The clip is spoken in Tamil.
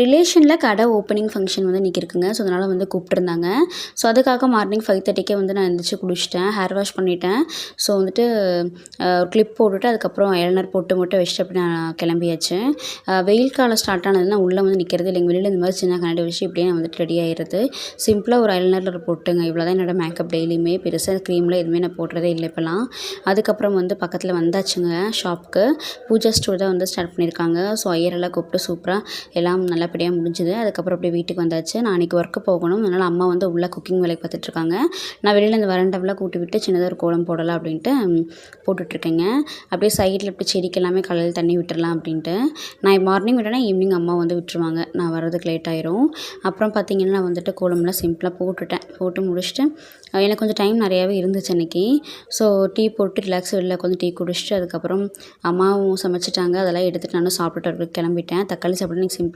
ரிலேஷனில் கடை ஓப்பனிங் ஃபங்க்ஷன் வந்து இன்றைக்கி இருக்குங்க. ஸோ அதனால் வந்து கூப்பிட்ருந்தாங்க. ஸோ அதுக்காக மார்னிங் 5:30க்கே வந்து நான் எந்திரிச்சு குளிச்சுட்டேன், ஹேர் வாஷ் பண்ணிட்டேன். ஸோ வந்துட்டு கிளிப் போட்டுட்டு அதுக்கப்புறம் ஐலைனர் போட்டு மட்டும் வச்சுட்டு அப்படி நான் கிளம்பியாச்சு. வெயில் காலம் ஸ்டார்ட் ஆனதுன்னா உள்ளே வந்து நிற்கிறது இல்லைங்க. வெளியில் இந்த மாதிரி சின்ன கண்ணாடி வச்சு இப்படியே நான் வந்துட்டு ரெடி ஆகிடுறது. சிம்பிளாக ஒரு ஐலைனர் போட்டுங்க, இவ்வளோ தான் என்னோடய மேக்கப் டெய்லியுமே. பெருசாக க்ரீமில் எதுவுமே நான் போடுறதே இல்லை இப்போலாம். அதுக்கப்புறம் வந்து பக்கத்தில் வந்தாச்சுங்க ஷாப்புக்கு. பூஜா ஸ்டோர் தான் வந்து ஸ்டார்ட் பண்ணியிருக்காங்க. ஸோ ஐயரெல்லாம் கூப்பிட்டு சூப்பராக எல்லாம் நல்லபடியாக முடிஞ்சுது. அதுக்கப்புறம் அப்படியே வீட்டுக்கு வந்தாச்சு. நான் அன்றைக்கி ஒர்க்கு போகணும், அதனால் அம்மா வந்து உள்ளே குக்கிங் வேலை பார்த்துட்ருக்காங்க. நான் வெளியில் இந்த வரண்டாவெலாம் கூட்டி விட்டு சின்னதாக ஒரு கோலம் போடலாம் அப்படின்ட்டு போட்டுட்ருக்கேங்க. அப்படியே சைடில் இப்படி செடிக்கு எல்லாமே காலையில் தண்ணி விட்டுறலாம் அப்படின்ட்டு. நான் மார்னிங் விட்டேன்னா ஈவினிங் அம்மா வந்து விட்டுருவாங்க, நான் வர்றதுக்கு லேட் ஆயிரும். அப்புறம் பார்த்திங்கன்னா நான் வந்துட்டு கோலம்லாம் சிம்பிளாக போட்டு முடிச்சுட்டு எனக்கு கொஞ்சம் டைம் நிறையாவே இருந்துச்சு அன்றைக்கி. ஸோ டீ போட்டு ரிலாக்ஸ் வெளில உட்காந்து டீ குடிச்சிட்டு அதுக்கப்புறம் அம்மாவும் சமைச்சிட்டாங்க. அதெல்லாம் எடுத்துகிட்டு நானும் சாப்பிட்டுட்டு கிளம்பிட்டேன். தக்காளி சாப்பிட்டு இன்றைக்கி சிம்பிள்